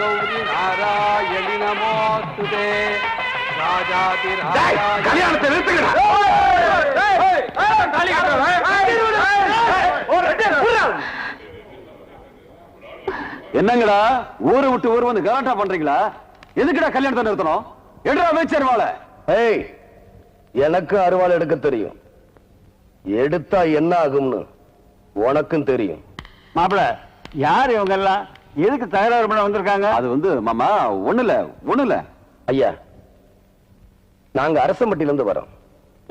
கௌரி நாராயணி நமோஸ்துதே கல்யாணத்தை நிறுத்துகிறா. என்னங்கடா ஊரை விட்டு ஊர் வந்து கலாட்டா பண்றீங்களா? எதுக்குடா கல்யாணத்தை நிறுத்தணும்? எடுற அமைச்சர் வாழ. ஏய், எனக்கு அருவாள் எடுக்க தெரியும். எடுத்தா என்ன ஆகும்னு உனக்கும் தெரியும். மாப்பிள, யார் இவங்க எல்லாம்? எதுக்கு தகராறு பண்ண வந்திருக்காங்க? அது வந்து மாமா ஒண்ணு இல்ல ஐயா, நாங்க அரசம்பட்டியிலிருந்து வரோம்.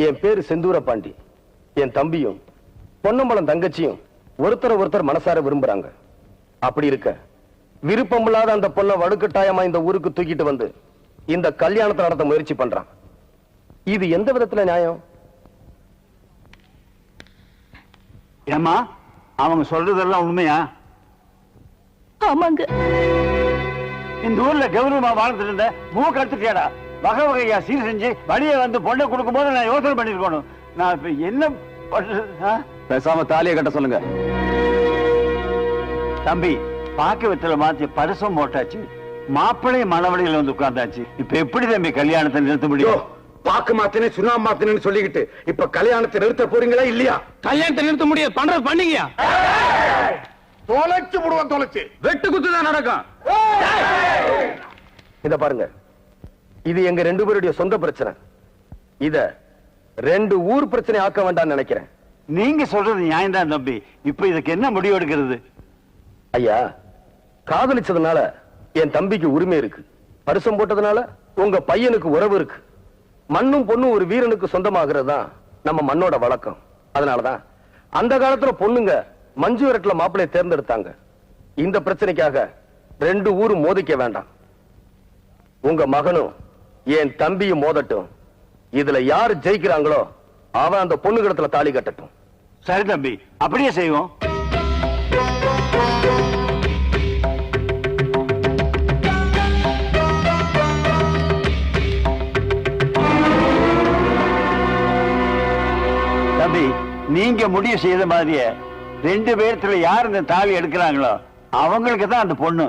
என் பேரு செந்தூர பாண்டி. என் தம்பியும் பொன்னம்பலம் தங்கச்சியும் ஒருத்தர் மனசார விரும்புறாங்க. அப்படி இருக்க விருப்பமில்லாத அந்த பொண்ணை வடுக்கட்டாயமா இந்த ஊருக்கு தூக்கிட்டு வந்து இந்த கல்யாணத்தை நடத்த முயற்சி பண்றான். இது எந்த விதத்துல நியாயம்? ஏமா, அவங்க சொல்றதெல்லாம் உண்மையா? ஆமாங்க. இந்த ஊர்ல கௌரவமா வாழ்ந்துட்டு இருந்த மூக்க எடுத்துட்டியாடா. வகை வகையா சீர் செஞ்சு வழியை வந்து பொண்ணை கொடுக்கும் போது நான் யோசனை பண்ணிருக்கணும். நான் இப்ப என்ன பண்றது? பேசாம தாலியை கட்ட சொல்லுங்க. தம்பி, பாக்க வெத்தல மாத்தி பரிசம் போட்டாச்சு. மாப்பிள்ளை மணவழியில் வந்து உட்கார்ந்தாச்சு. இப்ப எப்படி தம்பி கல்யாணத்தை நிறுத்த முடியும்? பாக்கு மாத்தினே சுனா மாத்தினு சொல்லிக்கிட்டு இப்ப கல்யாணத்தை நிறுத்த போறீங்களா இல்லையா? கல்யாணத்தை நிறுத்த முடியாது. பண்றது பண்ணீங்க. தொலைச்சு விடுவோம். தொலைச்சு வெட்டு குத்துதான் நடக்கும். இத பாருங்க, இது எங்க ரெண்டு பேருடைய சொந்த பிரச்சனை. இத ரெண்டு ஊர் பிரச்சனை ஆக்க வேண்டாம்னு நினைக்கிறேன். நீங்க சொல்றது நியாயம் தான் தம்பி. இப்ப இதுக்கு என்ன முடிவு எடுக்கிறது? ஐயா, காதலிச்சதுனால என் தம்பிக்கு உரிமை இருக்கு. பரிசம் போட்டதுனால உங்க பையனுக்கு உறவு இருக்கு. மண்ணும் பொண்ணும் ஒரு வீரனுக்கு சொந்தமாகிறது தான் நம்ம மண்ணோட வழக்கம். அதனாலதான் அந்த காலத்துல பொண்ணுங்க மஞ்சு விரட்டுல மாப்பிள்ளைய தேர்ந்தெடுத்தாங்க. இந்த பிரச்சனைக்காக ரெண்டு ஊரும் மோதிக்க வேண்டாம். உங்க மகனும் என் தம்பியும் மோதட்டும். இதுல யாரு ஜெயிக்கிறாங்களோ அவன் அந்த பொண்ணு இடத்துல தாலி கட்டட்டும். சரி தம்பி, அப்படியே செய்வோம். தம்பி, நீங்க முடிவு செய்த மாதிரியே ரெண்டு பேர்த்துல யார் இந்த தாலி எடுக்கிறாங்களோ அவங்களுக்கு தான் அந்த பொண்ணு.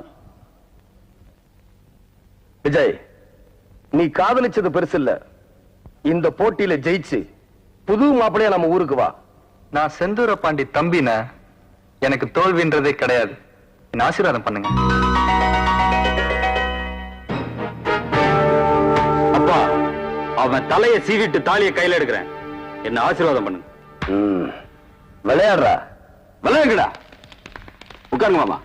விஜய், நீ காதலிச்சது பெருசு இல்ல. இந்த போட்டியில ஜெயிச்சு புது மாப்பிள்ளையா நம்ம ஊருக்கு வா. நான் செந்தூர பாண்டி தம்பின, எனக்கு தோல்வின்றதே கிடையாது. என்ன ஆசீர்வாதம் பண்ணுங்க. அப்பா, அவன் தலையை சீவிட்டு தாலியை கையில எடுக்கிறேன். என்ன ஆசீர்வாதம் பண்ணுங்க. விளையாடுறா? விளையாடுடா. உட்காருங்க மாமா.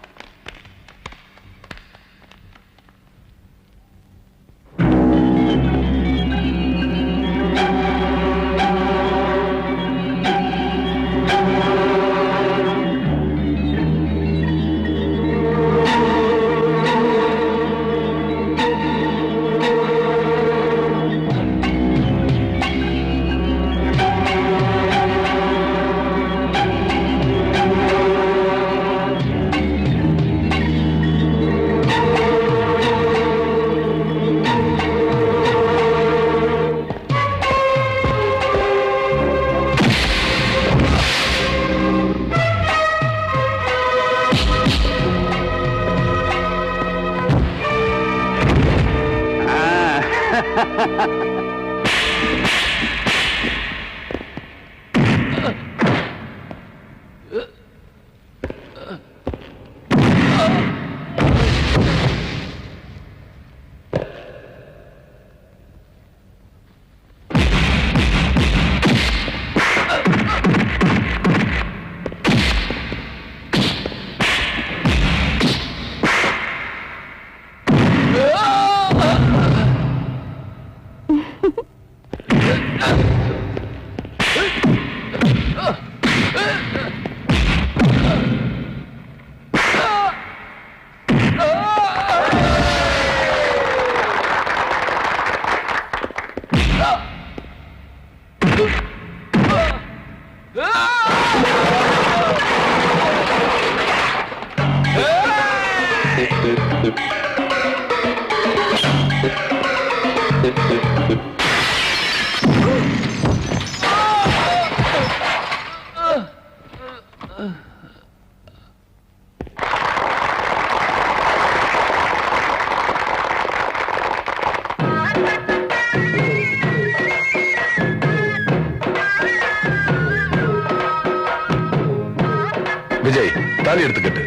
தாலி எடுத்துக்கிட்டு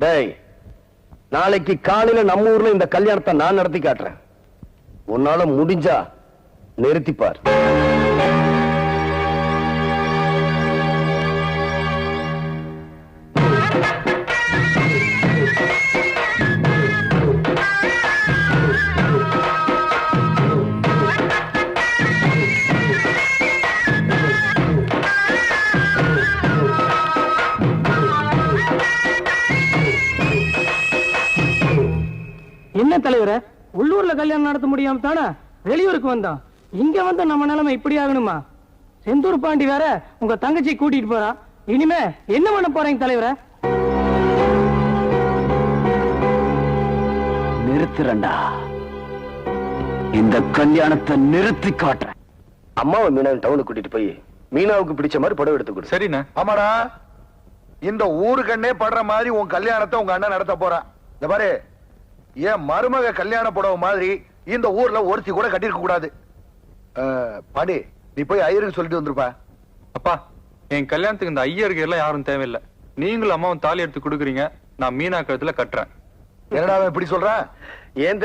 டேய், நாளைக்கு காலையில நம்ம ஊர்ல இந்த கல்யாணத்தை நான் நடத்தி காட்டுறேன். உன்னால முடிஞ்சா நிறுத்திப்பார். என்ன தலைவர, உள்ளூர்ல கல்யாணம் நடத்த முடியாம தானே வெளியூருக்கு வந்தோம். இங்க வந்து நம்ம நிலைமை இப்படி ஆகணுமா? செந்தூர் பாண்டி வேற உங்க தங்கச்சி கூட்டிட்டு போறா. இனிமே என்ன பண்ண போறீங்க தலைவர? நிறுத்துறண்டா, இந்த கல்யாணத்தை நிறுத்தி காட்டுறேன். அம்மாவை மீனா டவுனுக்கு கூட்டிட்டு போய் மீனாவுக்கு பிடிச்ச மாதிரி புடவை எடுத்து கொடு. சரிண்ணா. ஆமாடா, இந்த ஊருக்கண்ணே படுற மாதிரி உன் கல்யாணத்தை உங்க அண்ணன் நடத்த போறான். இந்த பாரு, ஏன் மருமக கல்யாண புடவை மாதிரி இந்த ஊர்ல ஒருத்தி கூட கட்டிருக்க கூடாது. பாடி, நீ போய் ஐயருக்கு சொல்லிட்டு வந்துருப்பா. அப்பா, என் கல்யாணத்துக்கு இந்த ஐயருக்கு எல்லாம் யாரும் தேவையில்லை. நீங்களும் அம்மாவும் தாலி எடுத்து கொடுக்குறீங்க, நான் மீனா கழுத்துல கட்டுறேன். என்னடா அவன் இப்படி சொல்றான்? ஏன்